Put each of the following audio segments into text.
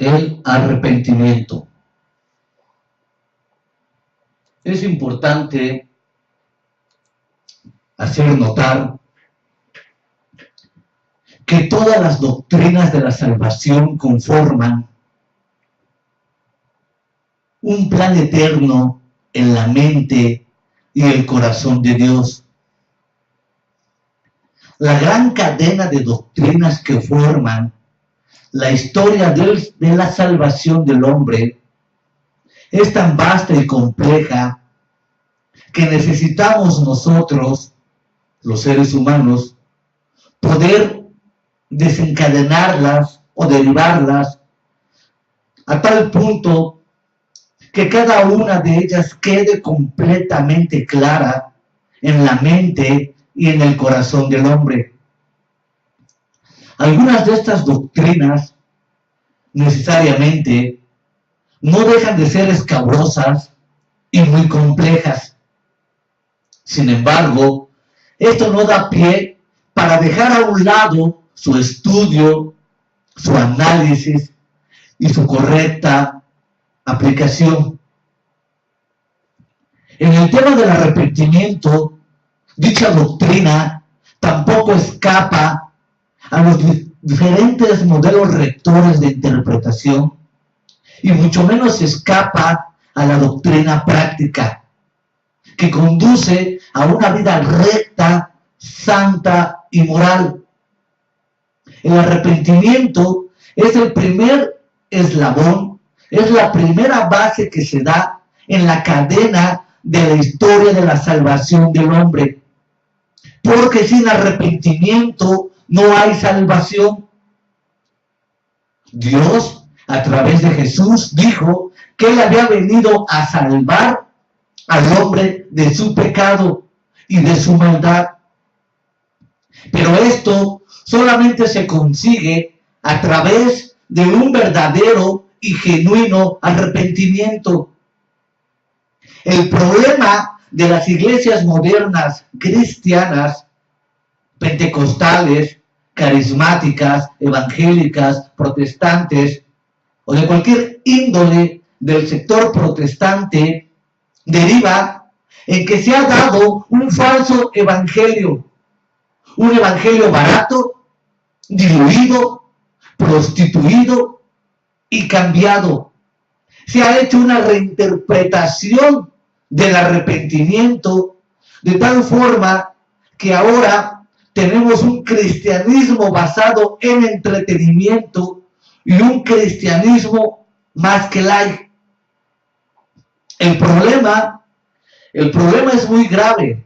el arrepentimiento. Es importante hacer notar que todas las doctrinas de la salvación conforman un plan eterno en la mente y el corazón de Dios. La gran cadena de doctrinas que forman la historia de la salvación del hombre es tan vasta y compleja que necesitamos nosotros, los seres humanos, poder desencadenarlas o derivarlas a tal punto que cada una de ellas quede completamente clara en la mente y en el corazón del hombre. Algunas de estas doctrinas necesariamente no dejan de ser escabrosas y muy complejas. Sin embargo, esto no da pie para dejar a un lado su estudio, su análisis y su correcta aplicación. En el tema del arrepentimiento, dicha doctrina tampoco escapa a los diferentes modelos rectores de interpretación y mucho menos escapa a la doctrina práctica que conduce a una vida recta, santa y moral. El arrepentimiento es el primer eslabón, es la primera base que se da en la cadena de la historia de la salvación del hombre. Porque sin arrepentimiento no hay salvación. Dios, a través de Jesús, dijo que Él había venido a salvar al hombre de su pecado y de su maldad. Pero esto solamente se consigue a través de un verdadero y genuino arrepentimiento. El problema de las iglesias modernas cristianas, pentecostales, carismáticas, evangélicas, protestantes o de cualquier índole del sector protestante deriva en que se ha dado un falso evangelio, un evangelio barato, diluido, prostituido y cambiado. Se ha hecho una reinterpretación del arrepentimiento de tal forma que ahora tenemos un cristianismo basado en entretenimiento y un cristianismo más que light. El problema es muy grave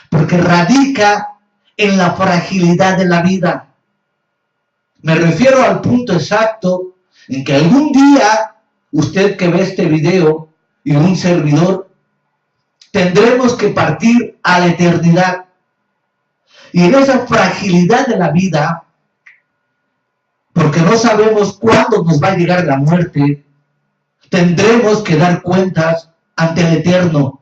porque radica en la fragilidad de la vida. Me refiero al punto exacto en que algún día usted que ve este video y un servidor tendremos que partir a la eternidad. Y en esa fragilidad de la vida, porque no sabemos cuándo nos va a llegar la muerte, tendremos que dar cuentas ante el Eterno.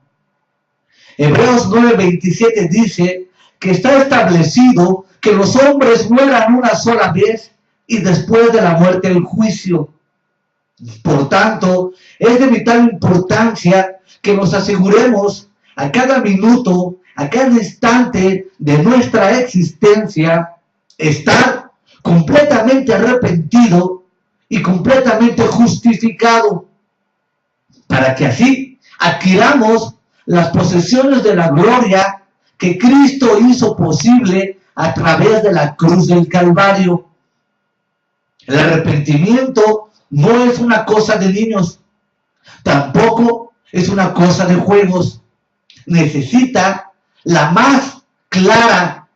Hebreos 9:27 dice que está establecido que los hombres mueran una sola vez y después de la muerte el juicio. Por tanto, es de vital importancia que nos aseguremos a cada minuto, a cada instante de nuestra existencia, estar completamente arrepentido y completamente justificado, para que así adquiramos las posesiones de la gloria que Cristo hizo posible a través de la cruz del Calvario. El arrepentimiento no es una cosa de niños, tampoco es una cosa de juegos. Necesita la más clara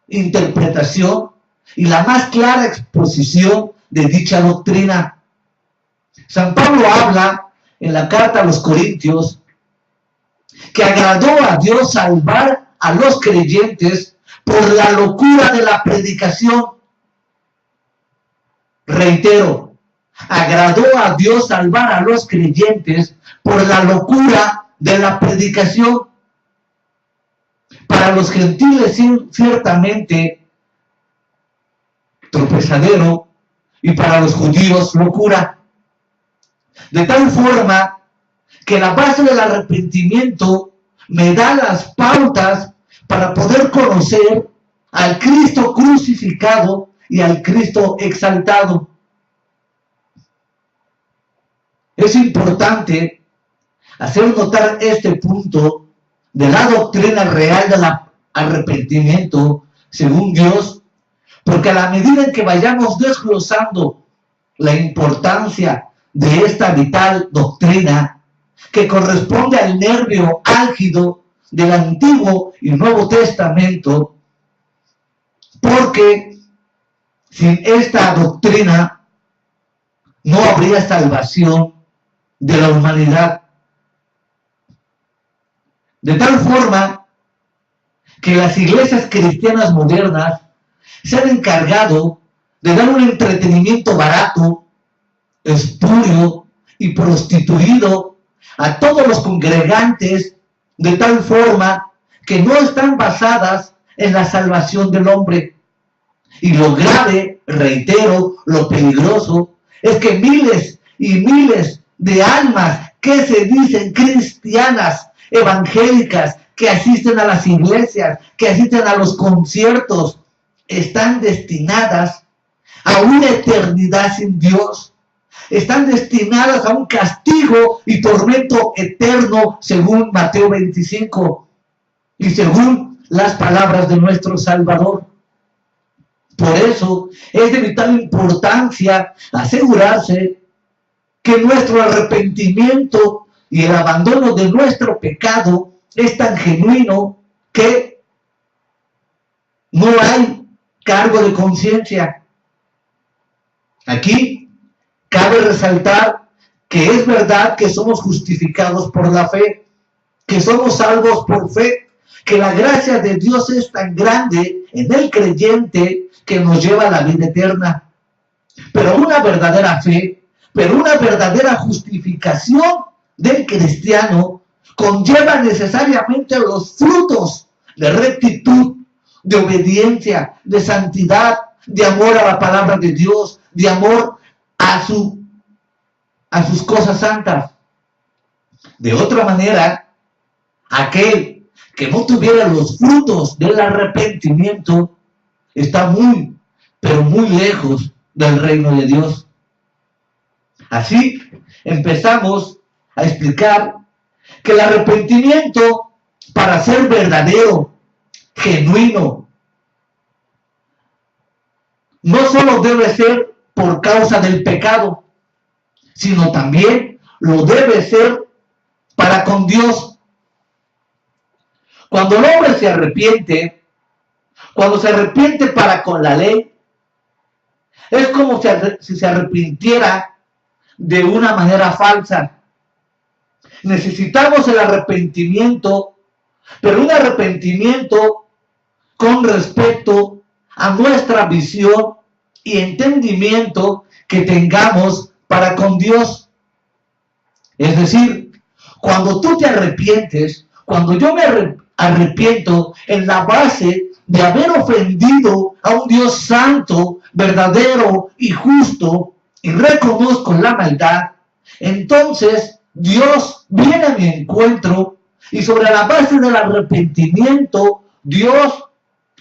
interpretación y la más clara exposición de dicha doctrina. San Pablo habla en la carta a los Corintios que agradó a Dios salvar a los creyentes por la locura de la predicación. Reitero, agradó a Dios salvar a los creyentes por la locura de la predicación. Para los gentiles ciertamente tropezadero y para los judíos locura. De tal forma que la base del arrepentimiento me da las pautas para poder conocer al Cristo crucificado y al Cristo exaltado. Es importante hacer notar este punto de la doctrina real del arrepentimiento según Dios, porque a la medida en que vayamos desglosando la importancia de esta vital doctrina que corresponde al nervio álgido del Antiguo y Nuevo Testamento, porque sin esta doctrina no habría salvación de la humanidad. De tal forma que las iglesias cristianas modernas se han encargado de dar un entretenimiento barato, espurio y prostituido a todos los congregantes, de tal forma que no están basadas en la salvación del hombre. Y lo grave, reitero, lo peligroso, es que miles y miles de almas que se dicen cristianas, evangélicas, que asisten a las iglesias, que asisten a los conciertos, están destinadas a una eternidad sin Dios. Están destinadas a un castigo y tormento eterno, según Mateo 25 y según las palabras de nuestro Salvador. Por eso es de vital importancia asegurarse que nuestro arrepentimiento y el abandono de nuestro pecado es tan genuino que no hay cargo de conciencia. Aquí cabe resaltar que es verdad que somos justificados por la fe, que somos salvos por fe, que la gracia de Dios es tan grande en el creyente que nos lleva a la vida eterna. Pero una verdadera fe, pero una verdadera justificación del cristiano conlleva necesariamente los frutos de rectitud, de obediencia, de santidad, de amor a la palabra de Dios, de amor a sus cosas santas. De otra manera, aquel que no tuviera los frutos del arrepentimiento está muy, pero muy lejos del reino de Dios. Así empezamos a explicar que el arrepentimiento, para ser verdadero, genuino, no solo debe ser por causa del pecado, sino también lo debe ser para con Dios. Cuando el hombre se arrepiente, cuando se arrepiente para con la ley, es como si se arrepintiera de una manera falsa. Necesitamos el arrepentimiento, pero un arrepentimiento con respecto a nuestra visión y entendimiento que tengamos para con Dios. Es decir, cuando tú te arrepientes, cuando yo me arrepiento en la base de haber ofendido a un Dios santo, verdadero y justo, y reconozco la maldad, entonces Dios viene a mi encuentro y sobre la base del arrepentimiento, Dios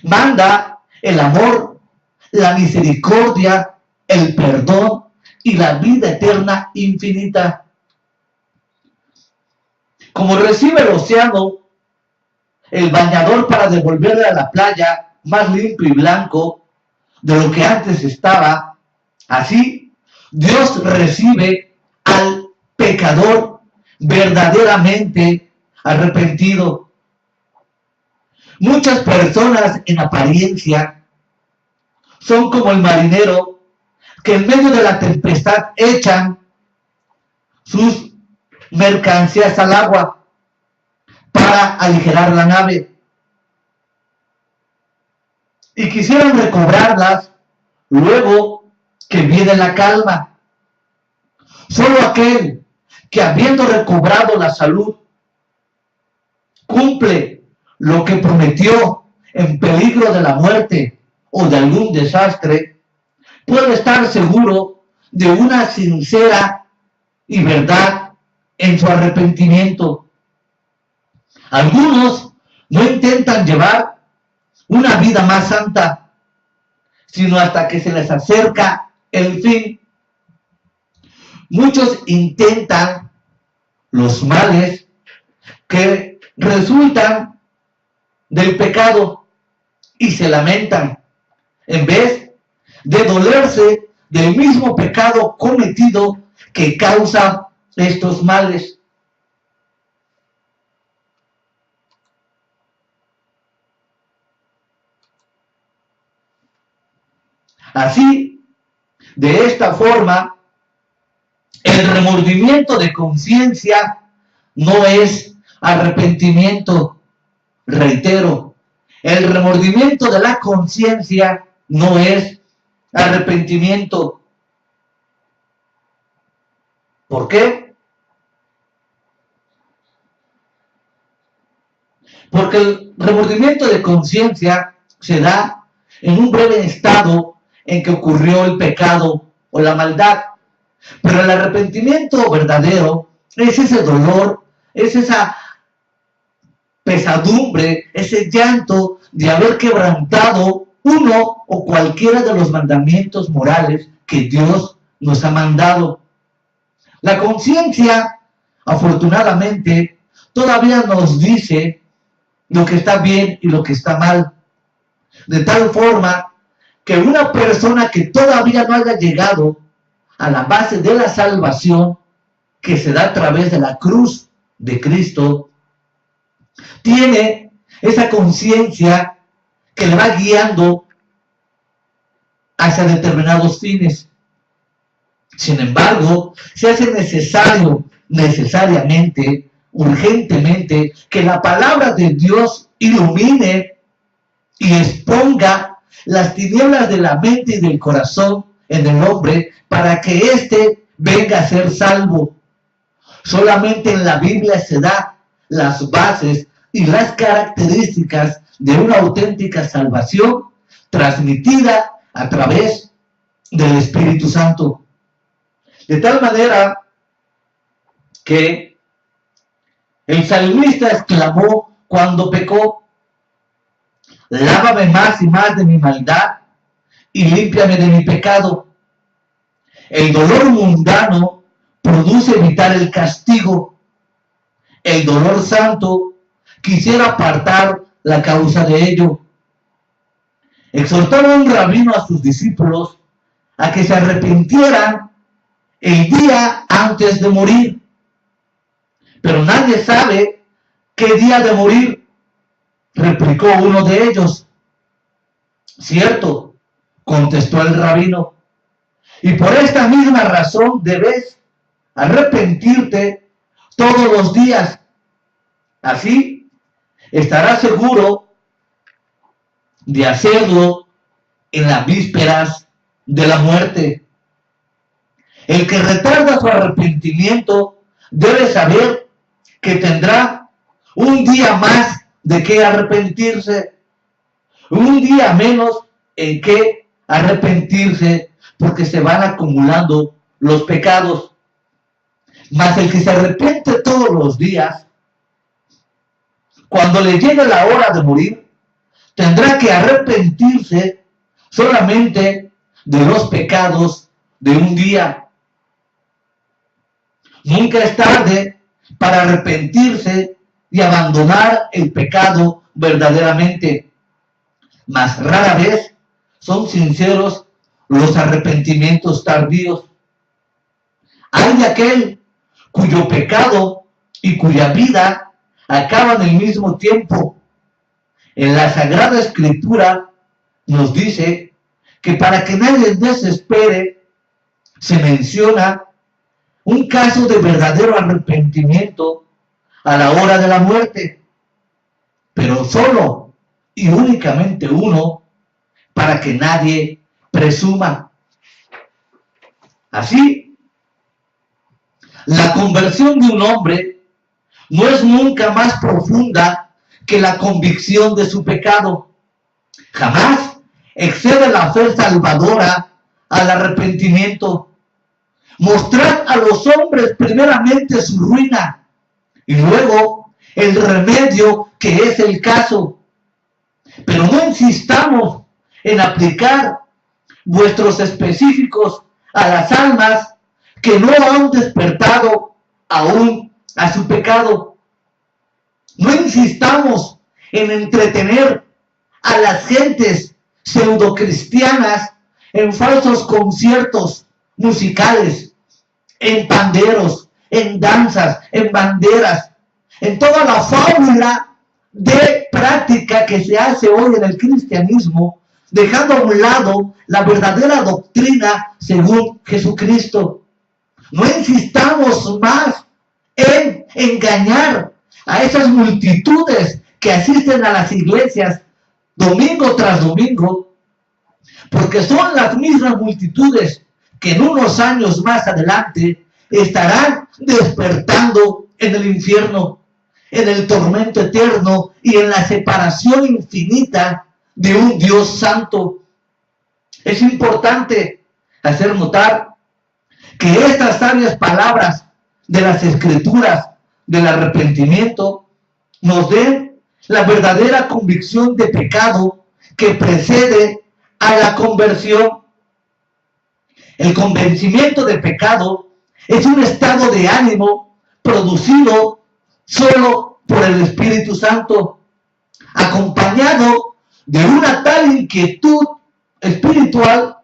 manda el amor, la misericordia, el perdón y la vida eterna infinita. Como recibe el océano el bañador para devolverle a la playa más limpio y blanco de lo que antes estaba, así Dios recibe al pecador verdaderamente arrepentido. Muchas personas en apariencia son como el marinero que en medio de la tempestad echan sus mercancías al agua para aligerar la nave y quisieran recobrarlas luego que viene la calma. Solo aquel que, habiendo recobrado la salud, cumple lo que prometió en peligro de la muerte o de algún desastre, puede estar seguro de una sincera y verdad en su arrepentimiento. Algunos no intentan llevar una vida más santa, sino hasta que se les acerca el fin. Muchos intentan los males que resultan del pecado y se lamentan, en vez de dolerse del mismo pecado cometido que causa estos males. Así, de esta forma, el remordimiento de conciencia no es arrepentimiento. Reitero, el remordimiento de la conciencia no es arrepentimiento. ¿Por qué? Porque el remordimiento de conciencia se da en un breve estado en que ocurrió el pecado o la maldad. Pero el arrepentimiento verdadero es ese dolor, es esa pesadumbre, ese llanto de haber quebrantado uno o cualquiera de los mandamientos morales que Dios nos ha mandado. La conciencia, afortunadamente, todavía nos dice lo que está bien y lo que está mal. De tal forma que una persona que todavía no haya llegado a la base de la salvación que se da a través de la cruz de Cristo, tiene esa conciencia que le va guiando hacia determinados fines. Sin embargo, se hace necesariamente, urgentemente, que la palabra de Dios ilumine y exponga las tinieblas de la mente y del corazón en el hombre para que éste venga a ser salvo. Solamente en la Biblia se da las bases y las características de una auténtica salvación transmitida a través del Espíritu Santo. De tal manera que el salmista exclamó cuando pecó: lávame más y más de mi maldad y límpiame de mi pecado. El dolor mundano produce evitar el castigo. El dolor santo quisiera apartar la causa de ello. Exhortaba un rabino a sus discípulos a que se arrepintieran el día antes de morir. Pero nadie sabe qué día de morir, replicó uno de ellos. Cierto, contestó el rabino, y por esta misma razón debes arrepentirte todos los días. Así estarás seguro de hacerlo en las vísperas de la muerte. El que retarda su arrepentimiento debe saber que tendrá un día más de qué arrepentirse, un día menos en qué arrepentirse, porque se van acumulando los pecados. Mas el que se arrepiente todos los días, cuando le llegue la hora de morir, tendrá que arrepentirse solamente de los pecados de un día. Nunca es tarde para arrepentirse y abandonar el pecado verdaderamente, mas rara vez son sinceros los arrepentimientos tardíos. Hay de aquel cuyo pecado y cuya vida acaban al mismo tiempo. En la Sagrada Escritura nos dice que para que nadie desespere, se menciona un caso de verdadero arrepentimiento a la hora de la muerte, pero solo y únicamente uno, para que nadie presuma. Así, la conversión de un hombre no es nunca más profunda que la convicción de su pecado. Jamás excede la fe salvadora al arrepentimiento. Mostrad a los hombres primeramente su ruina y luego el remedio que es el caso. Pero no insistamos en aplicar vuestros específicos a las almas que no han despertado aún a su pecado. No insistamos en entretener a las gentes pseudocristianas en falsos conciertos musicales, en panderos, en danzas, en banderas, en toda la fábula de práctica que se hace hoy en el cristianismo, dejando a un lado la verdadera doctrina según Jesucristo. No insistamos más en engañar a esas multitudes que asisten a las iglesias domingo tras domingo, porque son las mismas multitudes que en unos años más adelante estarán despertando en el infierno, en el tormento eterno y en la separación infinita de un Dios santo. Es importante hacer notar que estas sabias palabras de las Escrituras del arrepentimiento nos den la verdadera convicción de pecado que precede a la conversión. El convencimiento de pecado es un estado de ánimo producido solo por el Espíritu Santo, acompañado de una tal inquietud espiritual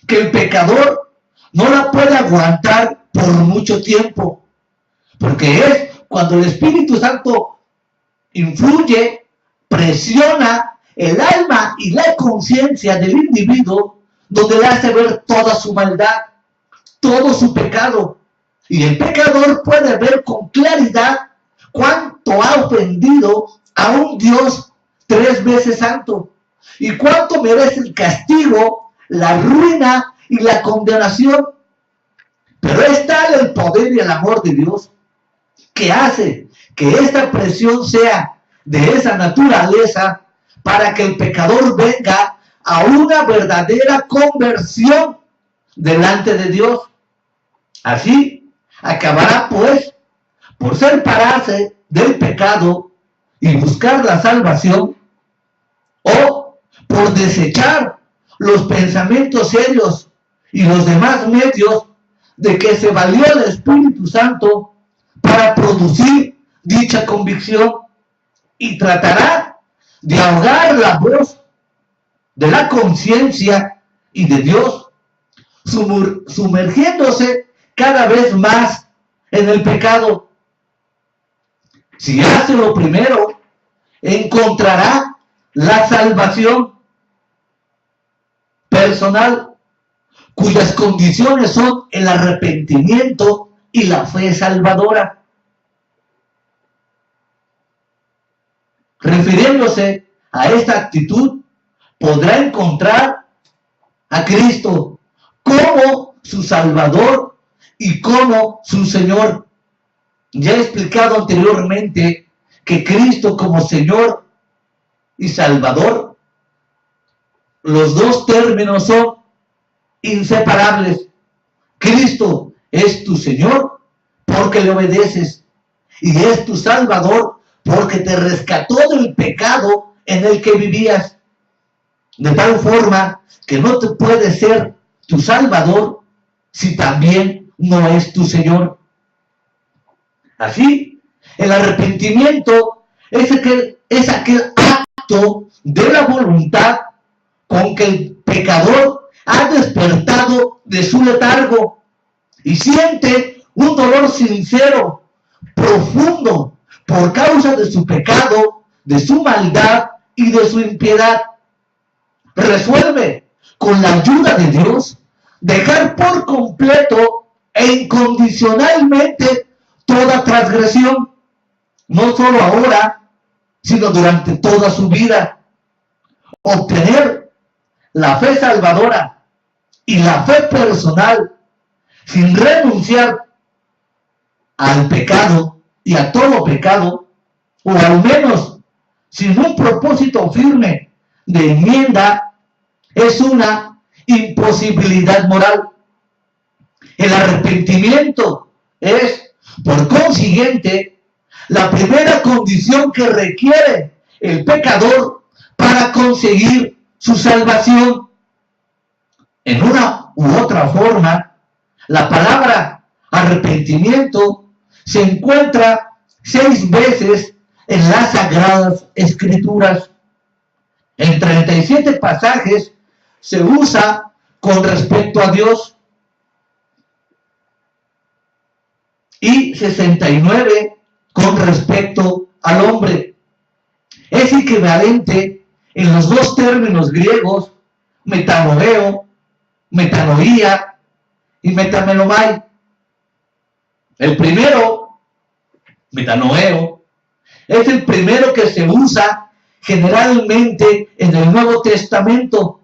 que el pecador no la puede aguantar por mucho tiempo, porque es cuando el Espíritu Santo influye, presiona el alma y la conciencia del individuo, donde le hace ver toda su maldad, todo su pecado, y el pecador puede ver con claridad cuánto ha ofendido a un Dios 3 veces santo y cuánto merece el castigo, la ruina y la condenación. Pero es tal el poder y el amor de Dios que hace que esta presión sea de esa naturaleza para que el pecador venga a una verdadera conversión delante de Dios. Así acabará pues por separarse del pecado y buscar la salvación, o por desechar los pensamientos serios y los demás medios de que se valió el Espíritu Santo para producir dicha convicción, y tratará de ahogar la voz de la conciencia y de Dios, sumergiéndose cada vez más en el pecado. Si hace lo primero, encontrará la salvación personal, cuyas condiciones son el arrepentimiento y la fe salvadora. Refiriéndose a esta actitud, podrá encontrar a Cristo como su Salvador y como su Señor. Ya he explicado anteriormente que Cristo como Señor y Salvador, los dos términos son inseparables. Cristo es tu Señor porque le obedeces, y es tu Salvador porque te rescató del pecado en el que vivías. De tal forma que no te puede ser tu Salvador si también no es tu Señor. Así, el arrepentimiento es aquel acto de la voluntad con que el pecador ha despertado de su letargo y siente un dolor sincero, profundo, por causa de su pecado, de su maldad y de su impiedad. Resuelve, con la ayuda de Dios, dejar por completo e incondicionalmente toda transgresión, no solo ahora, sino durante toda su vida. Obtener la fe salvadora y la fe personal sin renunciar al pecado y a todo pecado, o al menos sin un propósito firme de enmienda, es una imposibilidad moral. El arrepentimiento es, por consiguiente, la primera condición que requiere el pecador para conseguir su salvación. En una u otra forma, la palabra arrepentimiento se encuentra 6 veces en las Sagradas Escrituras. En 37 pasajes se usa con respecto a Dios y 69 con respecto al hombre. Es equivalente en los dos términos griegos, metanoeo, metanoía y metamenomai. El primero, metanoeo, es el primero que se usa generalmente en el Nuevo Testamento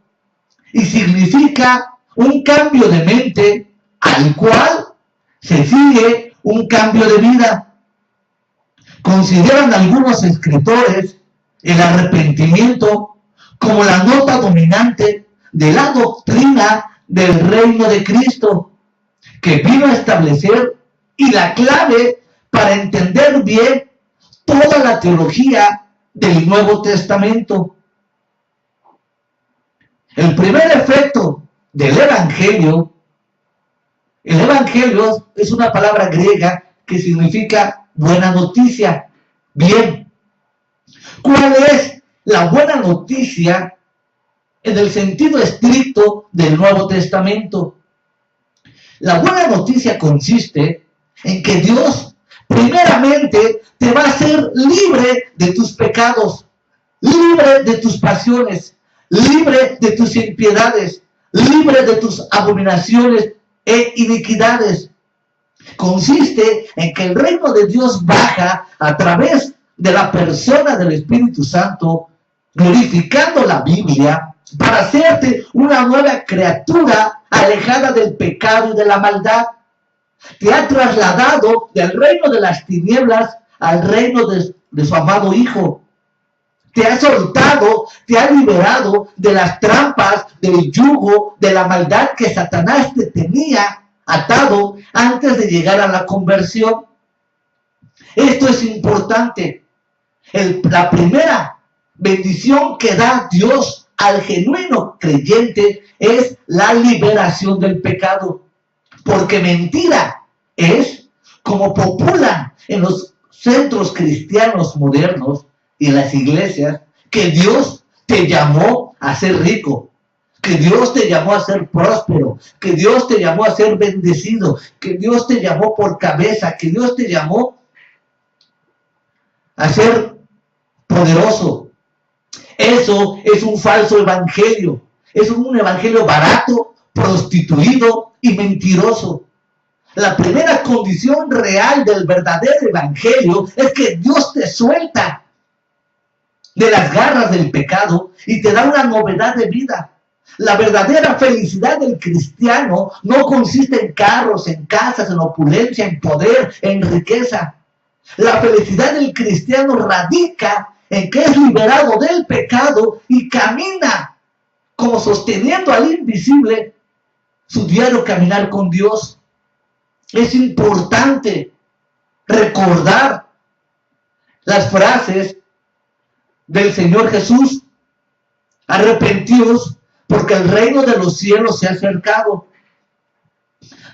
y significa un cambio de mente al cual se sigue un cambio de vida. Consideran algunos escritores el arrepentimiento como la nota dominante de la doctrina del reino de Cristo, que vino a establecer, y la clave para entender bien toda la teología del Nuevo Testamento. El primer efecto del Evangelio, el Evangelio es una palabra griega que significa buena noticia, bien. ¿Cuál es la buena noticia en el sentido estricto del Nuevo Testamento? La buena noticia consiste en que Dios primeramente te va a hacer libre de tus pecados, libre de tus pasiones, libre de tus impiedades, libre de tus abominaciones e iniquidades. Consiste en que el reino de Dios baja a través de la persona del Espíritu Santo, glorificando la Biblia, para hacerte una nueva criatura alejada del pecado y de la maldad. Te ha trasladado del reino de las tinieblas al reino de su amado Hijo. Te ha soltado, te ha liberado de las trampas, del yugo, de la maldad que Satanás te tenía atado antes de llegar a la conversión. Esto es importante. La primera bendición que da Dios al genuino creyente es la liberación del pecado. Porque mentira es, como populan en los centros cristianos modernos y en las iglesias, que Dios te llamó a ser rico, que Dios te llamó a ser próspero, que Dios te llamó a ser bendecido, que Dios te llamó por cabeza, que Dios te llamó a ser poderoso. Eso es un falso evangelio, es un evangelio barato, prostituido y mentiroso. La primera condición real del verdadero evangelio es que Dios te suelta de las garras del pecado y te da una novedad de vida. La verdadera felicidad del cristiano no consiste en carros, en casas, en opulencia, en poder, en riqueza. La felicidad del cristiano radica en que es liberado del pecado y camina como sosteniendo al invisible su diario caminar con Dios. Es importante recordar las frases del Señor Jesús: arrepentíos porque el reino de los cielos se ha acercado.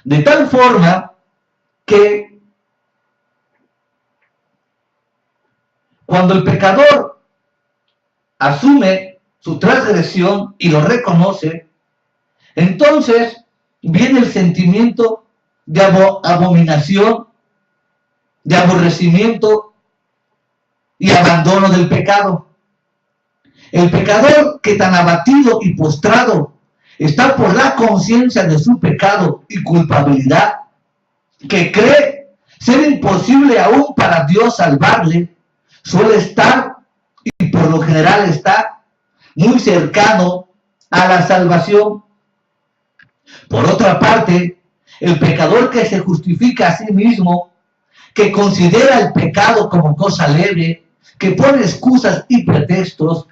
De tal forma que cuando el pecador asume su transgresión y lo reconoce, entonces viene el sentimiento de abominación, de aborrecimiento y abandono del pecado. El pecador que tan abatido y postrado está por la conciencia de su pecado y culpabilidad, que cree ser imposible aún para Dios salvarle, suele estar, y por lo general está, muy cercano a la salvación. Por otra parte, el pecador que se justifica a sí mismo, que considera el pecado como cosa leve, que pone excusas y pretextos,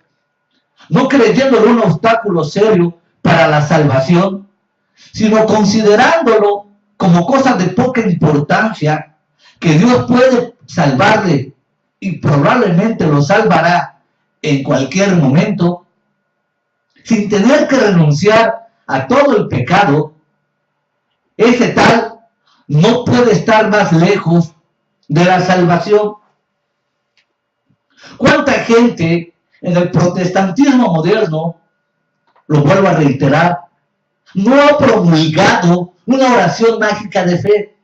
no creyéndolo un obstáculo serio para la salvación, sino considerándolo como cosa de poca importancia, que Dios puede salvarle y probablemente lo salvará en cualquier momento, sin tener que renunciar a todo el pecado, ese tal no puede estar más lejos de la salvación. ¿Cuánta gente en el protestantismo moderno, lo vuelvo a reiterar, no ha promulgado una oración mágica de fe,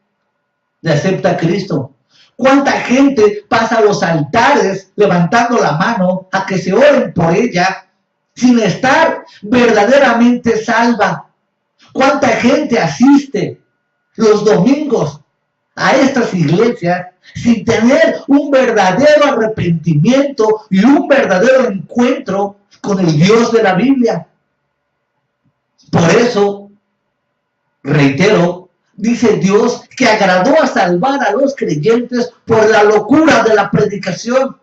de acepta a Cristo? ¿Cuánta gente pasa a los altares levantando la mano a que se oren por ella sin estar verdaderamente salva? ¿Cuánta gente asiste los domingos a estas iglesias sin tener un verdadero arrepentimiento y un verdadero encuentro con el Dios de la Biblia? Por eso, reitero, dice Dios que agradó a salvar a los creyentes por la locura de la predicación.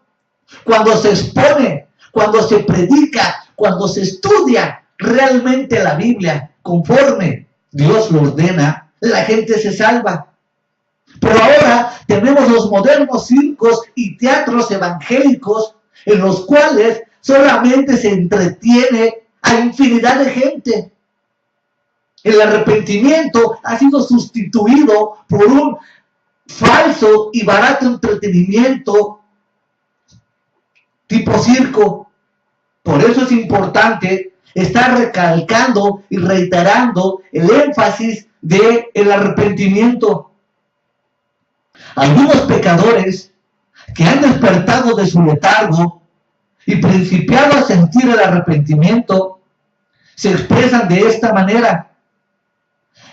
Cuando se expone, cuando se predica, cuando se estudia realmente la Biblia conforme Dios lo ordena, la gente se salva. Pero ahora tenemos los modernos circos y teatros evangélicos en los cuales solamente se entretiene a infinidad de gente. El arrepentimiento ha sido sustituido por un falso y barato entretenimiento tipo circo. Por eso es importante estar recalcando y reiterando el énfasis del arrepentimiento. Algunos pecadores que han despertado de su letargo y principiado a sentir el arrepentimiento se expresan de esta manera: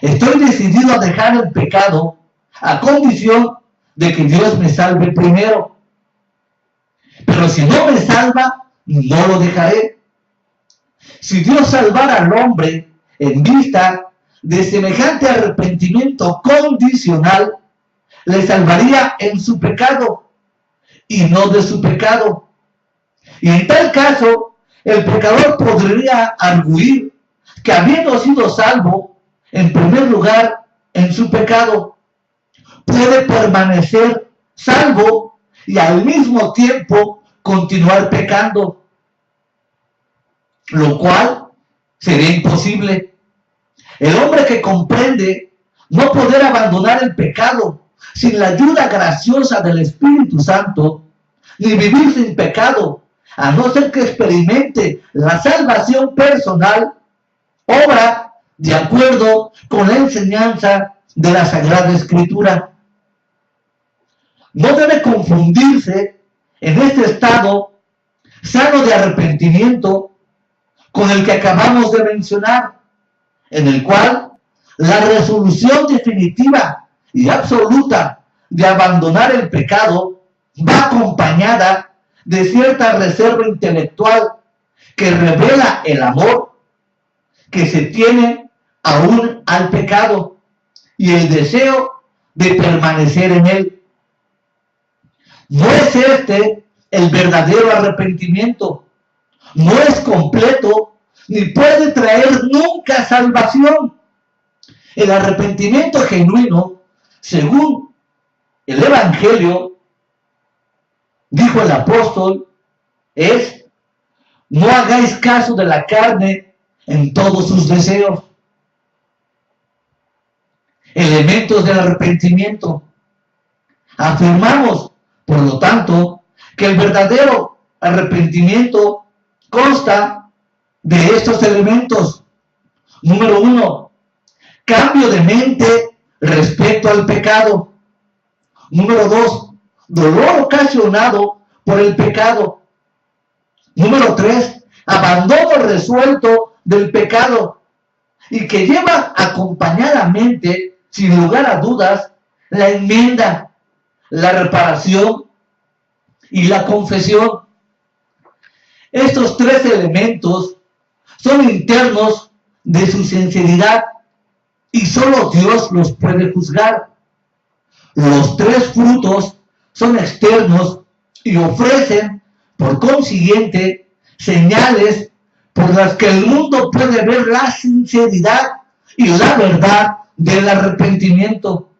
estoy decidido a dejar el pecado a condición de que Dios me salve primero. Pero si no me salva, no lo dejaré. Si Dios salvara al hombre en vista de semejante arrepentimiento condicional, le salvaría en su pecado y no de su pecado. Y en tal caso, el pecador podría arguir que habiendo sido salvo, en primer lugar, en su pecado, puede permanecer salvo y al mismo tiempo continuar pecando, lo cual sería imposible. El hombre que comprende no poder abandonar el pecado sin la ayuda graciosa del Espíritu Santo, ni vivir sin pecado, a no ser que experimente la salvación personal, obra de acuerdo con la enseñanza de la Sagrada Escritura. No debe confundirse en este estado sano de arrepentimiento con el que acabamos de mencionar, en el cual la resolución definitiva y absoluta de abandonar el pecado va acompañada de cierta reserva intelectual que revela el amor que se tiene aún al pecado y el deseo de permanecer en él. No es este el verdadero arrepentimiento, no es completo ni puede traer nunca salvación. El arrepentimiento genuino, según el Evangelio, dijo el apóstol, es: no hagáis caso de la carne en todos sus deseos. Elementos del arrepentimiento. Afirmamos, por lo tanto, que el verdadero arrepentimiento consta de estos elementos. Número 1, cambio de mente respecto al pecado. Número 2, dolor ocasionado por el pecado. Número 3, abandono resuelto del pecado y que lleva acompañadamente, sin lugar a dudas, la enmienda, la reparación y la confesión. Estos tres elementos son internos de su sinceridad y solo Dios los puede juzgar. Los tres frutos son externos y ofrecen, por consiguiente, señales por las que el mundo puede ver la sinceridad y la verdad del arrepentimiento.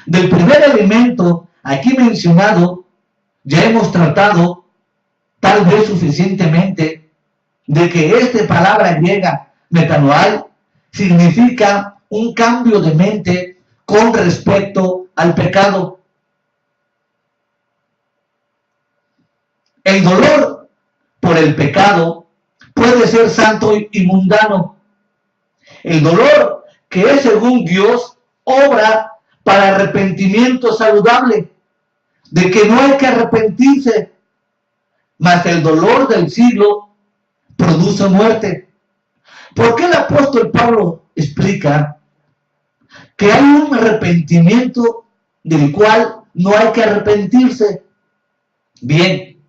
Del primer elemento aquí mencionado, ya hemos tratado, tal vez suficientemente, de que esta palabra griega, metanoia, significa un cambio de mente con respecto al pecado. El dolor por el pecado puede ser santo y mundano. El dolor que es según Dios obra para arrepentimiento saludable, de que no hay que arrepentirse, mas el dolor del siglo produce muerte. ¿Por qué el apóstol Pablo explica que hay un arrepentimiento del cual no hay que arrepentirse? Bien,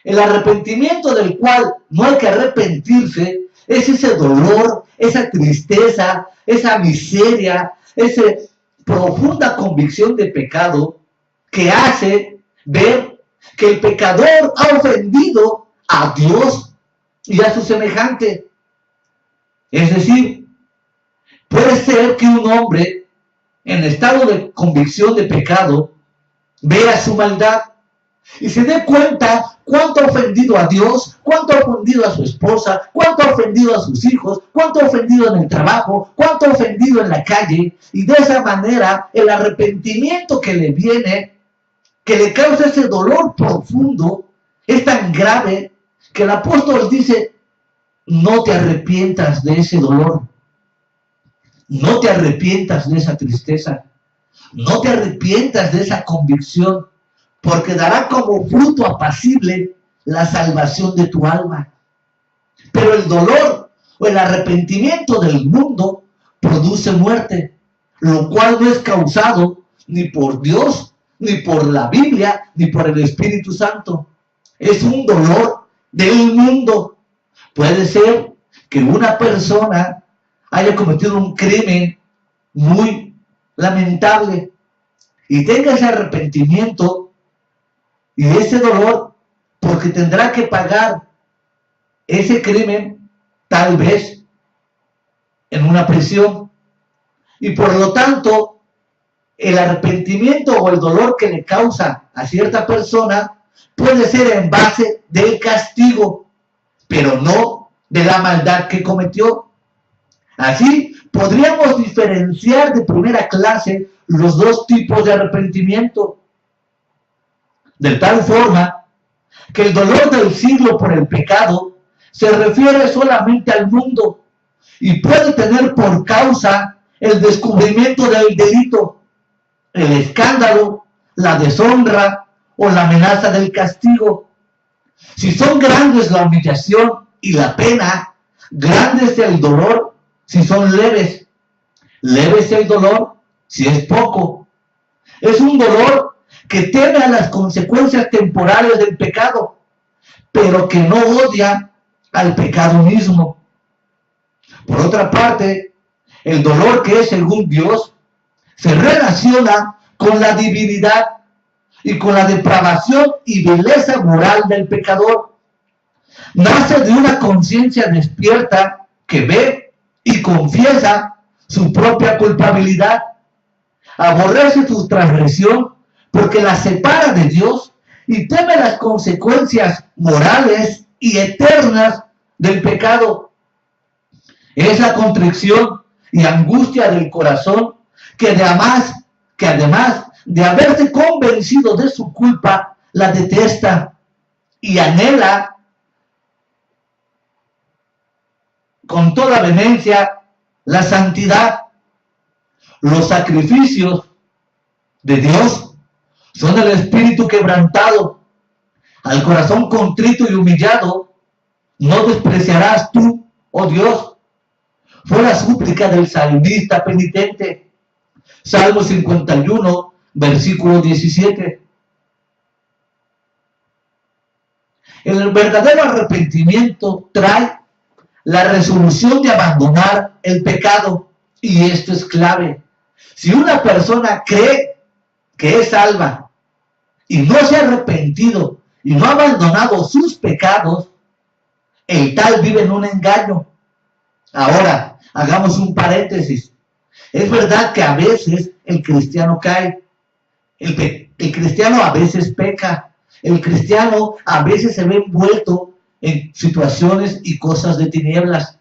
el arrepentimiento del cual no hay que arrepentirse es ese dolor, esa tristeza, esa miseria, esa profunda convicción de pecado que hace ver que el pecador ha ofendido a Dios y a su semejante. Es decir, puede ser que un hombre en estado de convicción de pecado vea su maldad y se dé cuenta cuánto ha ofendido a Dios, cuánto ha ofendido a su esposa, cuánto ha ofendido a sus hijos, cuánto ha ofendido en el trabajo, cuánto ha ofendido en la calle, y de esa manera el arrepentimiento que le viene, que le causa ese dolor profundo, es tan grave que el apóstol dice: no te arrepientas de ese dolor, no te arrepientas de esa tristeza, no te arrepientas de esa convicción, porque dará como fruto apacible la salvación de tu alma. Pero el dolor o el arrepentimiento del mundo produce muerte, lo cual no es causado ni por Dios, ni por la Biblia, ni por el Espíritu Santo. Es un dolor del mundo. Puede ser que una persona haya cometido un crimen muy lamentable y tenga ese arrepentimiento y ese dolor, porque tendrá que pagar ese crimen, tal vez en una prisión, y por lo tanto el arrepentimiento o el dolor que le causa a cierta persona puede ser en base del castigo, pero no de la maldad que cometió. Así podríamos diferenciar de primera clase los dos tipos de arrepentimiento, de tal forma que el dolor del siglo por el pecado se refiere solamente al mundo y puede tener por causa el descubrimiento del delito, el escándalo, la deshonra o la amenaza del castigo. Si son grandes la humillación y la pena, grande es el dolor si son leves. Leve es el dolor si es poco. Es un dolor que teme a las consecuencias temporales del pecado, pero que no odia al pecado mismo. Por otra parte, el dolor que es según Dios se relaciona con la divinidad y con la depravación y vileza moral del pecador. Nace de una conciencia despierta que ve y confiesa su propia culpabilidad. Aborrece su transgresión porque la separa de Dios y teme las consecuencias morales y eternas del pecado. Es la contrición y angustia del corazón que además de haberse convencido de su culpa, la detesta y anhela con toda vehemencia la santidad. Los sacrificios de Dios son el espíritu quebrantado. Al corazón contrito y humillado no despreciarás tú, oh Dios. Fue la súplica del salmista penitente. Salmo 51, versículo 17. El verdadero arrepentimiento trae la resolución de abandonar el pecado, y esto es clave. Si una persona cree que es salva y no se ha arrepentido y no ha abandonado sus pecados, el tal vive en un engaño. Ahora, hagamos un paréntesis. Es verdad que a veces el cristiano cae, el cristiano a veces peca, el cristiano a veces se ve envuelto en situaciones y cosas de tinieblas.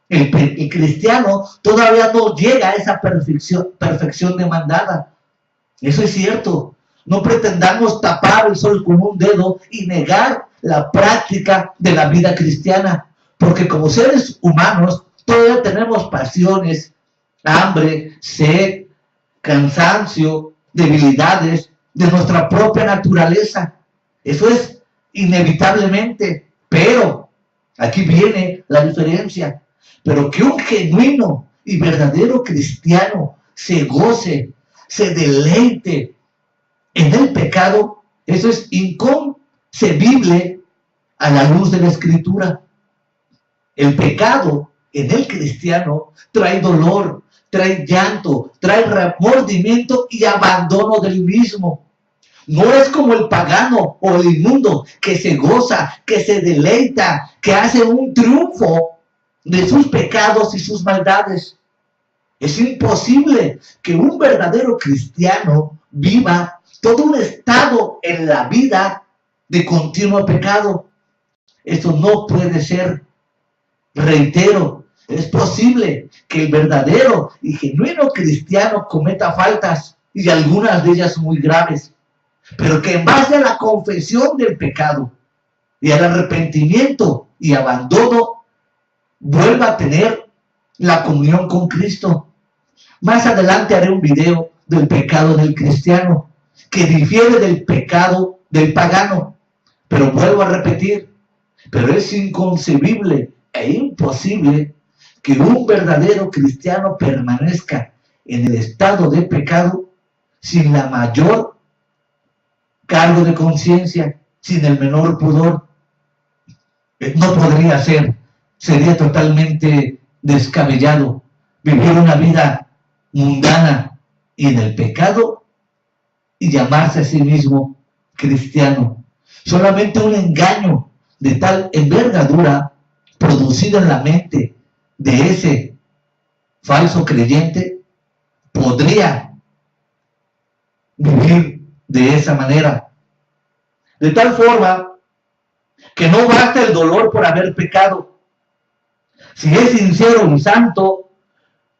El cristiano todavía no llega a esa perfección demandada. Eso es cierto. No pretendamos tapar el sol con un dedo y negar la práctica de la vida cristiana, porque como seres humanos todavía tenemos pasiones, hambre, sed, cansancio, debilidades de nuestra propia naturaleza. Eso es inevitablemente, pero aquí viene la diferencia. Pero que un genuino y verdadero cristiano se goce, se deleite en el pecado, eso es inconcebible a la luz de la Escritura. El pecado en el cristiano trae dolor, trae llanto, trae remordimiento y abandono del mismo. No es como el pagano o el inmundo que se goza, que se deleita, que hace un triunfo de sus pecados y sus maldades. Es imposible que un verdadero cristiano viva todo un estado en la vida de continuo pecado. Eso no puede ser. Reitero, es posible que el verdadero y genuino cristiano cometa faltas, y algunas de ellas muy graves, pero que en base a la confesión del pecado y al arrepentimiento y abandono vuelva a tener la comunión con Cristo. Más adelante haré un video del pecado del cristiano, que difiere del pecado del pagano, pero vuelvo a repetir, pero es inconcebible e imposible que un verdadero cristiano permanezca en el estado de pecado sin la mayor cargo de conciencia, sin el menor pudor. No podría ser, sería totalmente descabellado vivir una vida mundana y en el pecado y llamarse a sí mismo cristiano. Solamente un engaño de tal envergadura producido en la mente de ese falso creyente podría vivir de esa manera. De tal forma que no basta el dolor por haber pecado. Si es sincero y santo,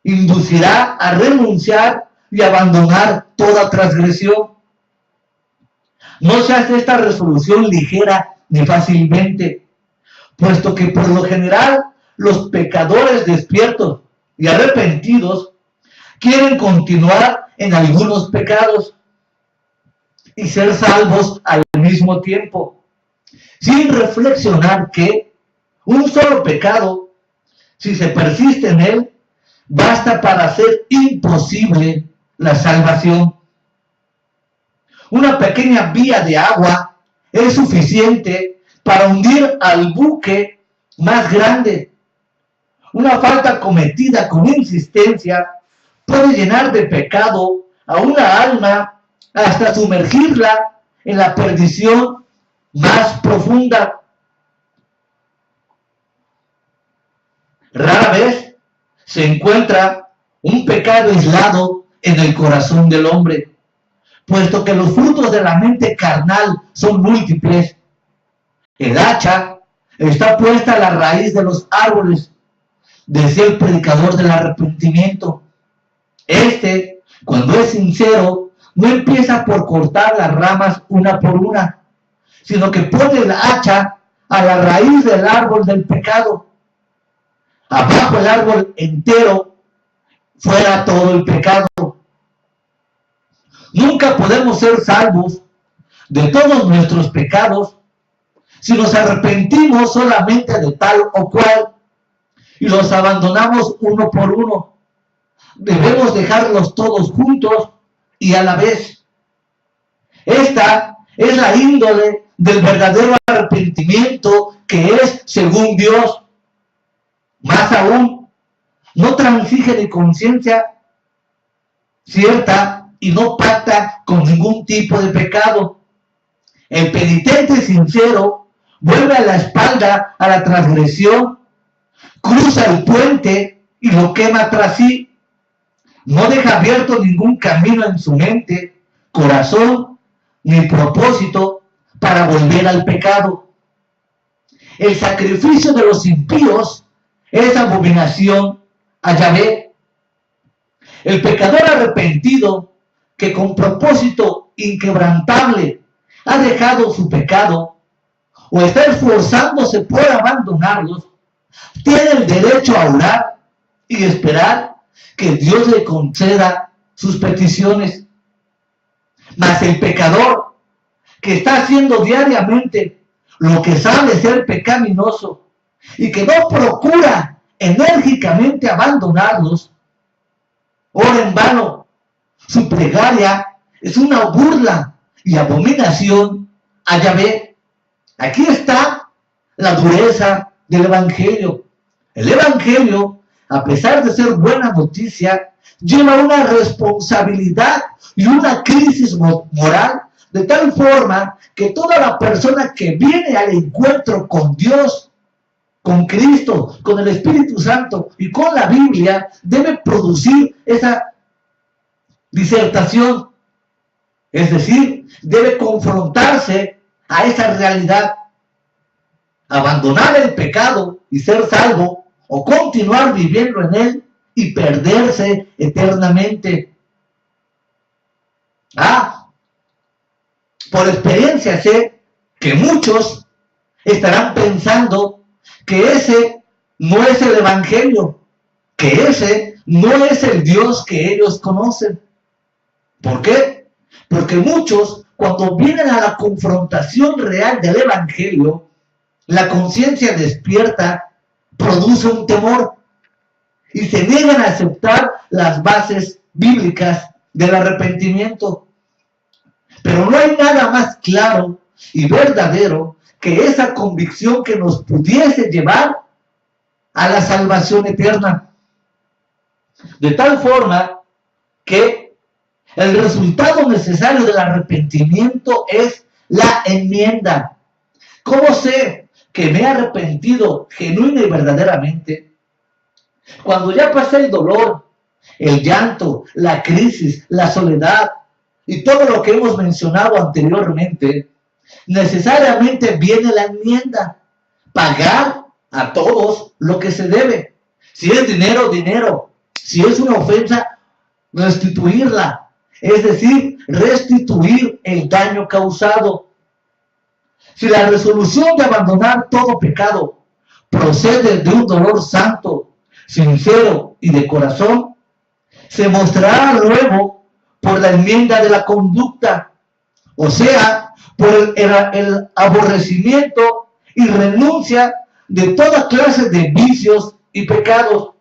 inducirá a renunciar y abandonar toda transgresión. No se hace esta resolución ligera ni fácilmente, puesto que por lo general los pecadores despiertos y arrepentidos quieren continuar en algunos pecados y ser salvos al mismo tiempo, sin reflexionar que un solo pecado, si se persiste en él, basta para hacer imposible la salvación. Una pequeña vía de agua es suficiente para hundir al buque más grande. Una falta cometida con insistencia puede llenar de pecado a una alma hasta sumergirla en la perdición más profunda. Rara vez se encuentra un pecado aislado en el corazón del hombre, puesto que los frutos de la mente carnal son múltiples. El hacha está puesta a la raíz de los árboles, decía el predicador del arrepentimiento. Cuando es sincero, no empieza por cortar las ramas una por una, sino que pone el hacha a la raíz del árbol del pecado. Abajo el árbol entero, fuera todo el pecado. Nunca podemos ser salvos de todos nuestros pecados si nos arrepentimos solamente de tal o cual y los abandonamos uno por uno. Debemos dejarlos todos juntos y a la vez. Esta es la índole del verdadero arrepentimiento, que es según Dios. Más aún, no transige de conciencia cierta y no pacta con ningún tipo de pecado. El penitente sincero vuelve a la espalda a la transgresión, cruza el puente y lo quema tras sí. No deja abierto ningún camino en su mente, corazón ni propósito para volver al pecado. El sacrificio de los impíos es abominación a Yahvé. El pecador arrepentido que con propósito inquebrantable ha dejado su pecado o está esforzándose por abandonarlos, tiene el derecho a orar y esperar que Dios le conceda sus peticiones. Mas el pecador que está haciendo diariamente lo que sabe ser pecaminoso y que no procura enérgicamente abandonarlos, ora en vano. Su plegaria es una burla y abominación a Yahvé. Aquí está la dureza del Evangelio. El Evangelio, a pesar de ser buena noticia, lleva una responsabilidad y una crisis moral, de tal forma que toda la persona que viene al encuentro con Dios, con Cristo, con el Espíritu Santo y con la Biblia, debe producir esa disertación. Es decir, debe confrontarse a esa realidad. Abandonar el pecado y ser salvo, o continuar viviendo en él y perderse eternamente. Por experiencia sé que muchos estarán pensando que ese no es el Evangelio, que ese no es el Dios que ellos conocen. ¿Por qué? Porque muchos, cuando vienen a la confrontación real del Evangelio, la conciencia despierta produce un temor y se niegan a aceptar las bases bíblicas del arrepentimiento. Pero no hay nada más claro y verdadero que esa convicción que nos pudiese llevar a la salvación eterna. De tal forma que el resultado necesario del arrepentimiento es la enmienda. ¿Cómo sé que me he arrepentido genuina y verdaderamente? Cuando ya pasé el dolor, el llanto, la crisis, la soledad y todo lo que hemos mencionado anteriormente, necesariamente viene la enmienda. Pagar a todos lo que se debe. Si es dinero, dinero. Si es una ofensa, restituirla. Es decir, restituir el daño causado. Si la resolución de abandonar todo pecado procede de un dolor santo, sincero y de corazón, se mostrará luego por la enmienda de la conducta, o sea, por el aborrecimiento y renuncia de toda clase de vicios y pecados,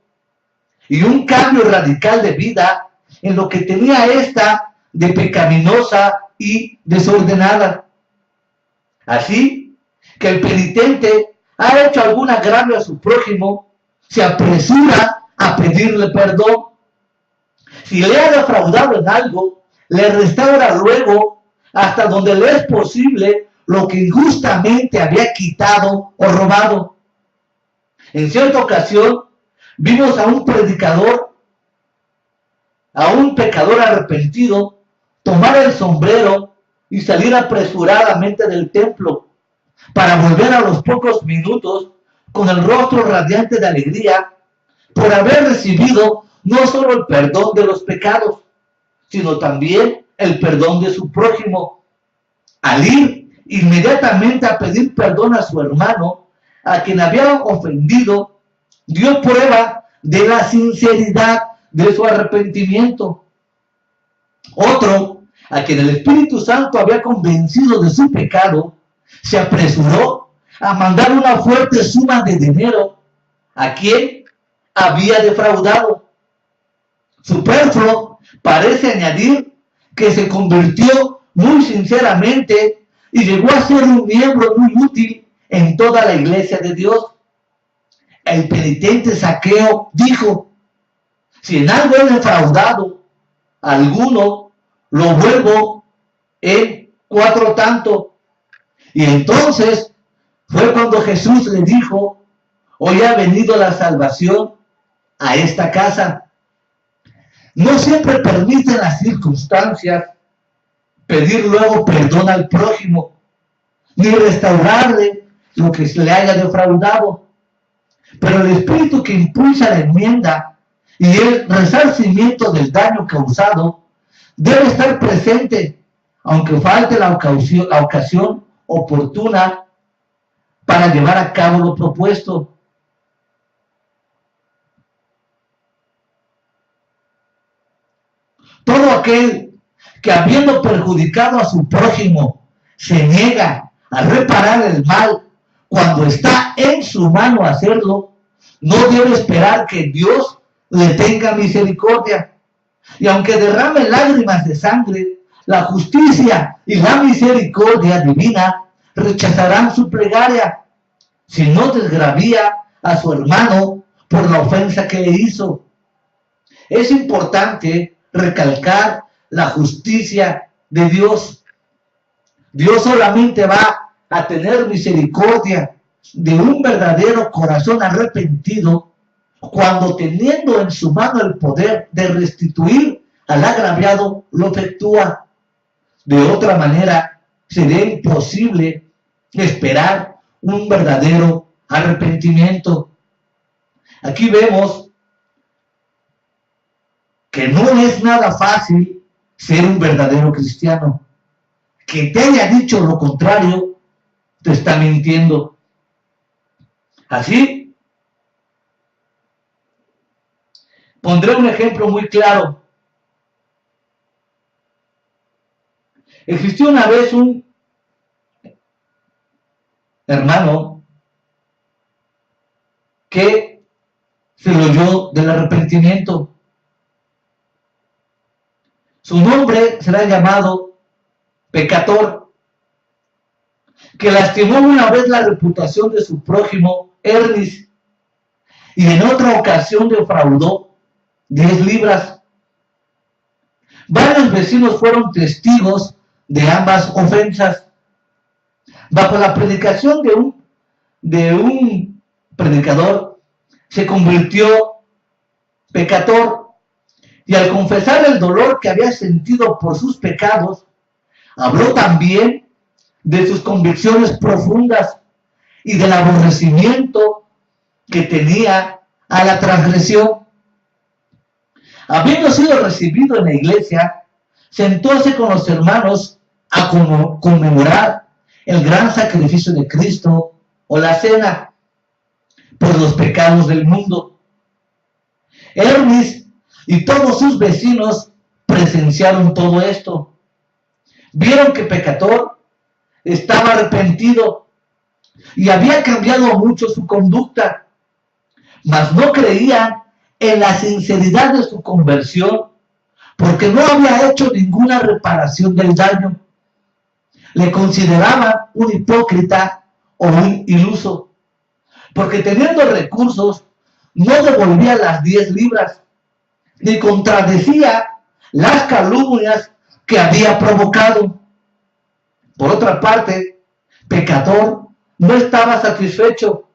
y un cambio radical de vida en lo que tenía esta de pecaminosa y desordenada. Así que el penitente ha hecho algún agravio a su prójimo, se apresura a pedirle perdón. Si le ha defraudado en algo, le restaura luego hasta donde le es posible lo que injustamente había quitado o robado. En cierta ocasión vimos a un predicador, a un pecador arrepentido, tomar el sombrero y salir apresuradamente del templo para volver a los pocos minutos con el rostro radiante de alegría por haber recibido no solo el perdón de los pecados, sino también el perdón de su prójimo. Al ir inmediatamente a pedir perdón a su hermano, a quien había ofendido, dio prueba de la sinceridad de su arrepentimiento. Otro, a quien el Espíritu Santo había convencido de su pecado, se apresuró a mandar una fuerte suma de dinero a quien había defraudado. Superfluo parece añadir que se convirtió muy sinceramente y llegó a ser un miembro muy útil en toda la iglesia de Dios. El penitente Zaqueo dijo: si en algo he defraudado a alguno, lo vuelvo en 4 tanto. Y entonces Fue cuando Jesús le dijo: hoy ha venido la salvación a esta casa. No siempre permiten las circunstancias pedir luego perdón al prójimo, ni restaurarle lo que se le haya defraudado. Pero el espíritu que impulsa la enmienda y el resarcimiento del daño causado debe estar presente, aunque falte la ocasión oportuna para llevar a cabo lo propuesto. Todo aquel que, habiendo perjudicado a su prójimo, se niega a reparar el mal cuando está en su mano hacerlo, no debe esperar que Dios le tenga misericordia. Y aunque derrame lágrimas de sangre, la justicia y la misericordia divina rechazarán su plegaria, si no desgravía a su hermano por la ofensa que le hizo. Es importante recalcar la justicia de Dios. Dios solamente va a tener misericordia de un verdadero corazón arrepentido cuando, teniendo en su mano el poder de restituir al agraviado, lo efectúa. De otra manera, sería imposible esperar un verdadero arrepentimiento. Aquí vemos que no es nada fácil ser un verdadero cristiano. Que te haya dicho lo contrario, te está mintiendo. Así, pondré un ejemplo muy claro. Existió una vez un hermano que se le oyó del arrepentimiento. Su nombre será llamado Pecador, que lastimó una vez la reputación de su prójimo Ernest y en otra ocasión defraudó 10 libras. Varios vecinos fueron testigos de ambas ofensas. Bajo la predicación de un predicador, se convirtió pecador, y al confesar el dolor que había sentido por sus pecados, habló también de sus convicciones profundas y del aborrecimiento que tenía a la transgresión. Habiendo sido recibido en la iglesia, sentóse con los hermanos a conmemorar el gran sacrificio de Cristo o la cena por los pecados del mundo. Ernest y todos sus vecinos presenciaron todo esto. Vieron que Pecador estaba arrepentido y había cambiado mucho su conducta, mas no creían en la sinceridad de su conversión porque no había hecho ninguna reparación del daño. Le consideraban un hipócrita o un iluso, porque teniendo recursos no devolvía las 10 libras, ni contradecía las calumnias que había provocado. Por otra parte, Pecador no estaba satisfecho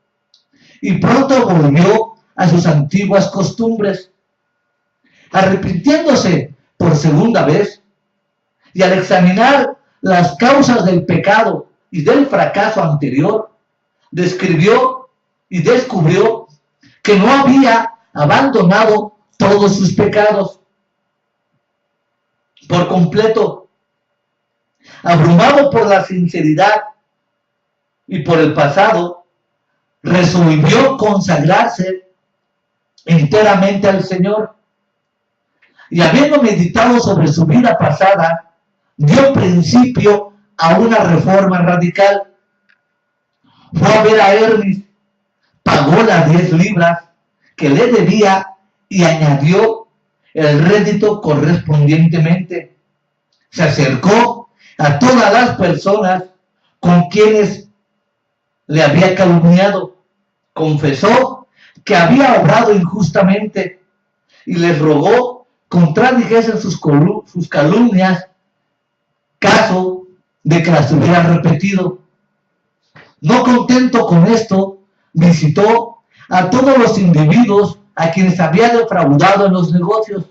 y pronto volvió a sus antiguas costumbres, arrepintiéndose por segunda vez, y al examinar las causas del pecado y del fracaso anterior, descubrió que no había abandonado todos sus pecados por completo. Abrumado por la sinceridad y por el pasado, resolvió consagrarse enteramente al Señor, y habiendo meditado sobre su vida pasada, dio principio a una reforma radical. Fue a ver a Ernest, pagó las 10 libras que le debía y añadió el rédito correspondientemente. Se acercó a todas las personas con quienes le había calumniado, confesó que había obrado injustamente y les rogó contradijesen sus calumnias, caso de que las hubiera repetido. No contento con esto, visitó a todos los individuos a quienes había defraudado en los negocios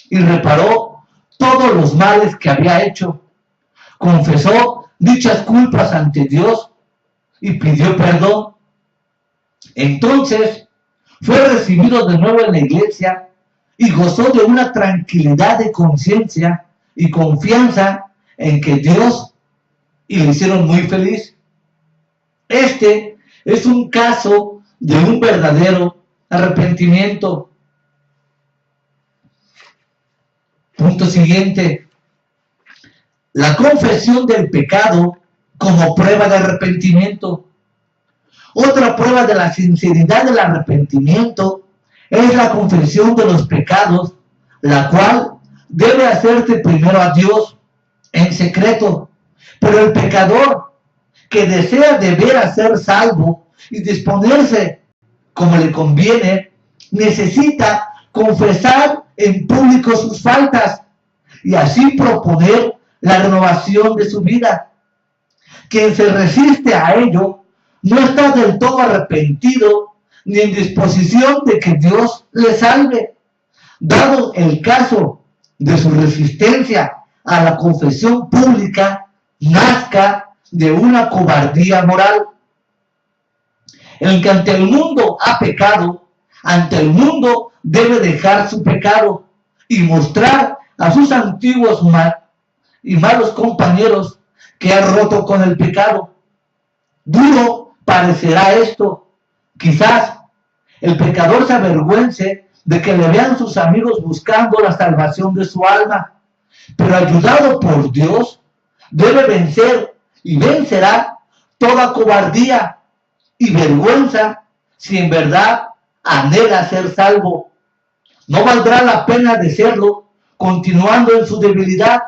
y reparó todos los males que había hecho. Confesó dichas culpas ante Dios y pidió perdón. Entonces fue recibido de nuevo en la iglesia y gozó de una tranquilidad de conciencia y confianza en que Dios y le hicieron muy feliz. Este es un caso de un verdadero arrepentimiento. Punto siguiente. La confesión del pecado como prueba de arrepentimiento. Otra prueba de la sinceridad del arrepentimiento es la confesión de los pecados, la cual debe hacerse primero a Dios en secreto. Pero el pecador que desea de veras ser salvo y disponerse como le conviene, necesita confesar en público sus faltas y así proponer la renovación de su vida. Quien se resiste a ello no está del todo arrepentido ni en disposición de que Dios le salve. Dado el caso de su resistencia a la confesión pública, nazca de una cobardía moral. El que ante el mundo ha pecado, ante el mundo debe dejar su pecado y mostrar a sus antiguos y malos compañeros que ha roto con el pecado. Duro parecerá esto. Quizás el pecador se avergüence de que le vean sus amigos buscando la salvación de su alma, pero ayudado por Dios, debe vencer y vencerá toda cobardía y vergüenza si en verdad anhela ser salvo. No valdrá la pena de serlo continuando en su debilidad,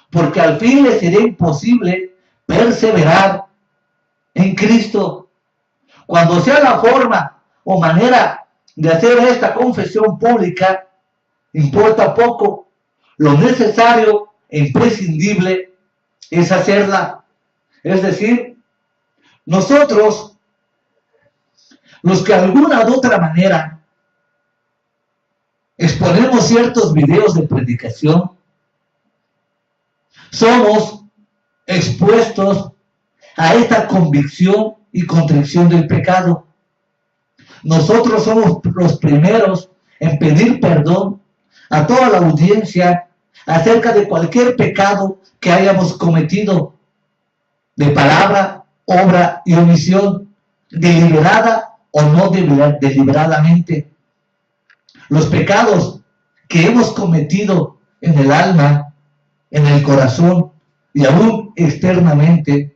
porque al fin le será imposible perseverar en Cristo. Cuando sea la forma o manera de hacer esta confesión pública, importa poco. Lo necesario e imprescindible es hacerla. Es decir, nosotros, los que de alguna u otra manera exponemos ciertos videos de predicación, somos expuestos a esta convicción y contrición del pecado. Nosotros somos los primeros en pedir perdón a toda la audiencia acerca de cualquier pecado que hayamos cometido, de palabra, obra y omisión, deliberada o no deliberadamente. Los pecados que hemos cometido en el alma, en el corazón y aún externamente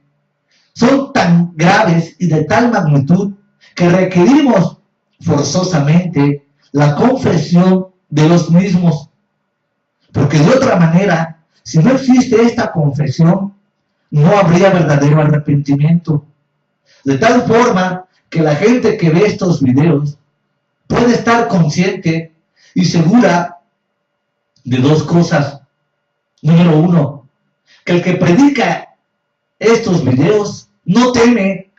son tan graves y de tal magnitud que requerimos forzosamente la confesión de los mismos. Porque de otra manera, si no existe esta confesión, no habría verdadero arrepentimiento. De tal forma que la gente que ve estos videos puede estar consciente y segura de dos cosas. Número uno, que el que predica estos videos no teme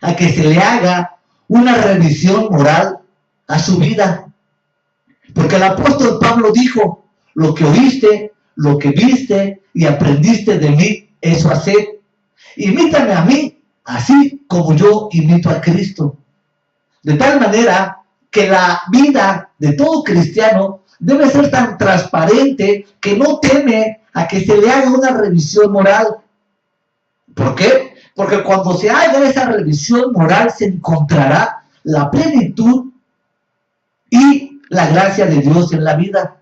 a que se le haga una revisión moral a su vida. Porque el apóstol Pablo dijo: lo que oíste, lo que viste y aprendiste de mí, eso haced. Imítame a mí, así como yo imito a Cristo. De tal manera que la vida de todo cristiano debe ser tan transparente que no teme a que se le haga una revisión moral. ¿Por qué? Porque cuando se haga esa revisión moral se encontrará la plenitud y la gracia de Dios en la vida.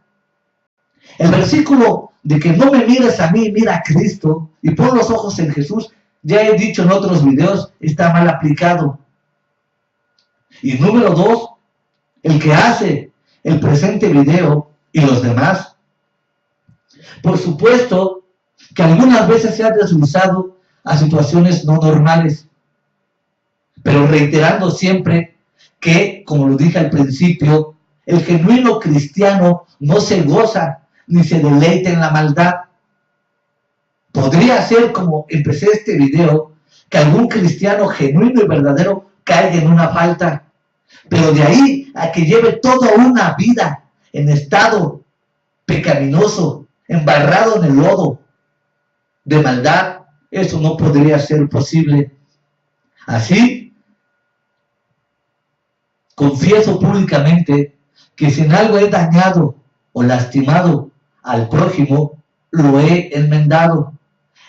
El versículo de que no me mires a mí, mira a Cristo y pon los ojos en Jesús, ya he dicho en otros videos, está mal aplicado. Y número dos, el que hace el presente video y los demás, por supuesto que algunas veces se ha deslizado a situaciones no normales, pero reiterando siempre que, como lo dije al principio, el genuino cristiano no se goza ni se deleita en la maldad. Podría ser, como empecé este video, que algún cristiano genuino y verdadero caiga en una falta. Pero de ahí a que lleve toda una vida en estado pecaminoso, embarrado en el lodo de maldad, eso no podría ser posible. Así, confieso públicamente que si en algo he dañado o lastimado al prójimo, lo he enmendado.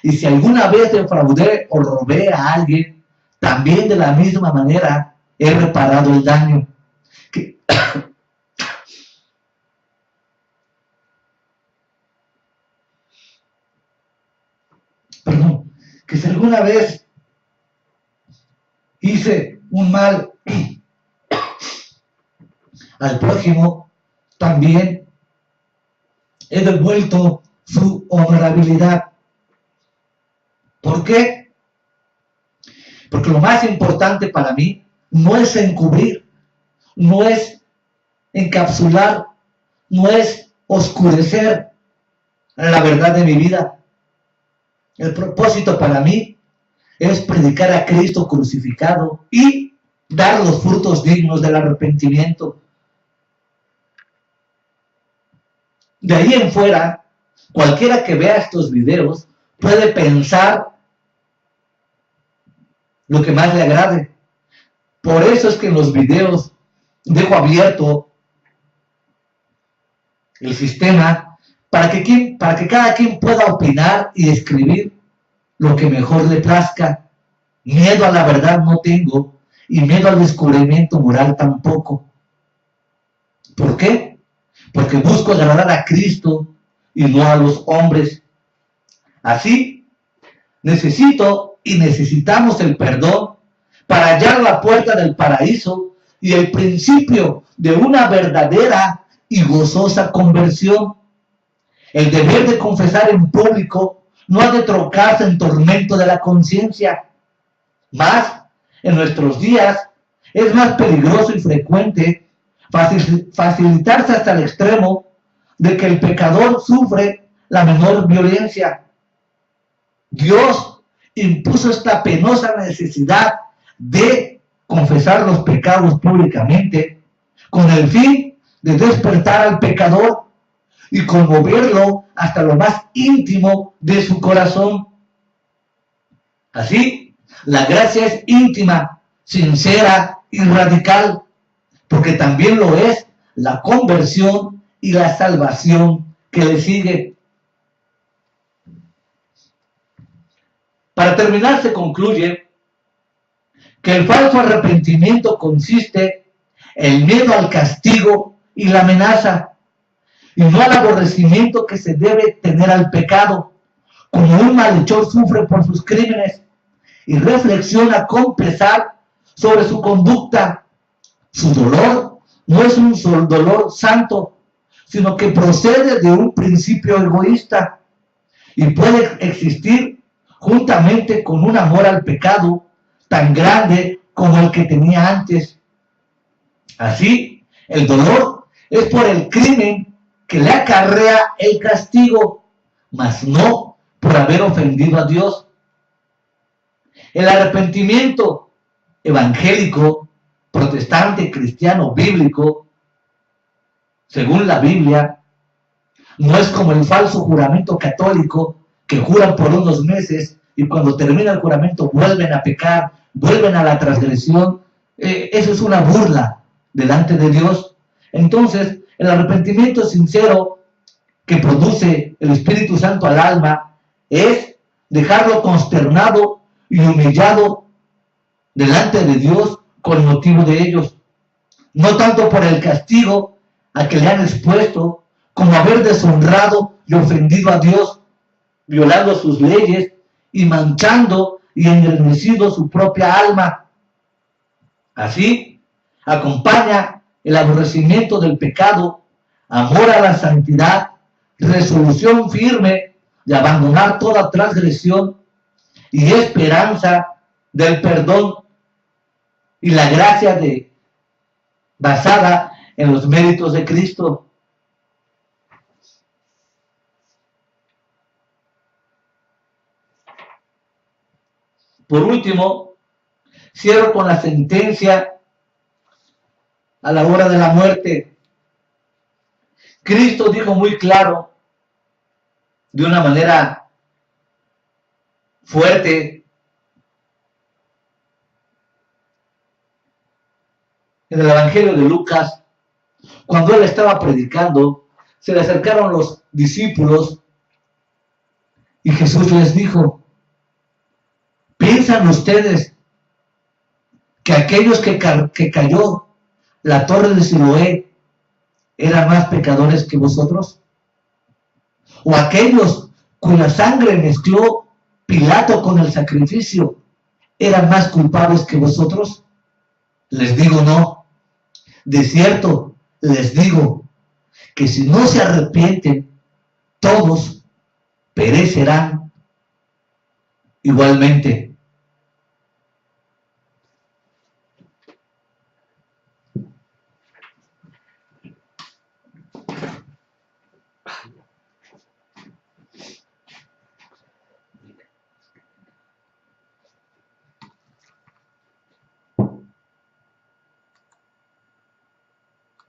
Y si alguna vez defraudé o robé a alguien, también de la misma manera he reparado el daño. Que si alguna vez hice un mal al prójimo, también he devuelto su honorabilidad. ¿Por qué? Porque lo más importante para mí no es encubrir, no es encapsular, no es oscurecer la verdad de mi vida. El propósito para mí es predicar a Cristo crucificado y dar los frutos dignos del arrepentimiento. De ahí en fuera, cualquiera que vea estos videos puede pensar lo que más le agrade. Por eso es que en los videos dejo abierto el sistema para que cada quien pueda opinar y escribir lo que mejor le plazca. Miedo a la verdad no tengo y miedo al descubrimiento moral tampoco. ¿Por qué? Porque busco agradar a Cristo y no a los hombres. Así, necesito y necesitamos el perdón para hallar la puerta del paraíso y el principio de una verdadera y gozosa conversión. El deber de confesar en público no ha de trocarse en tormento de la conciencia. Más, en nuestros días, es más peligroso y frecuente facilitarse hasta el extremo de que el pecador sufre la menor violencia. Dios impuso esta penosa necesidad de confesar los pecados públicamente con el fin de despertar al pecador y conmoverlo hasta lo más íntimo de su corazón. Así, la gracia es íntima, sincera y radical, porque también lo es la conversión y la salvación que le sigue. Para terminar, se concluye que el falso arrepentimiento consiste en el miedo al castigo y la amenaza, y no al aborrecimiento que se debe tener al pecado, como un malhechor sufre por sus crímenes y reflexiona con pesar sobre su conducta. Su dolor no es un dolor santo, sino que procede de un principio egoísta y puede existir juntamente con un amor al pecado tan grande como el que tenía antes. Así, el dolor es por el crimen que le acarrea el castigo, mas no por haber ofendido a Dios. El arrepentimiento evangélico, protestante, cristiano, bíblico, según la Biblia, no es como el falso juramento católico que juran por unos meses y cuando termina el juramento vuelven a pecar, vuelven a la transgresión. Eso es una burla delante de Dios. Entonces, el arrepentimiento sincero que produce el Espíritu Santo al alma es dejarlo consternado y humillado delante de Dios con motivo de ellos. No tanto por el castigo a que le han expuesto, como haber deshonrado y ofendido a Dios, violando sus leyes y manchando y engrandecido su propia alma. Así, acompaña el aborrecimiento del pecado, amor a la santidad, resolución firme de abandonar toda transgresión y esperanza del perdón y la gracia basada en los méritos de Cristo. Por último, cierro con la sentencia a la hora de la muerte. Cristo dijo muy claro, de una manera fuerte, en el Evangelio de Lucas, cuando él estaba predicando, se le acercaron los discípulos y Jesús les dijo: ¿piensan ustedes que aquellos que cayó la torre de Siloé eran más pecadores que vosotros? ¿O aquellos cuya sangre mezcló Pilato con el sacrificio eran más culpables que vosotros? Les digo no. De cierto, les digo que si no se arrepienten, todos perecerán igualmente.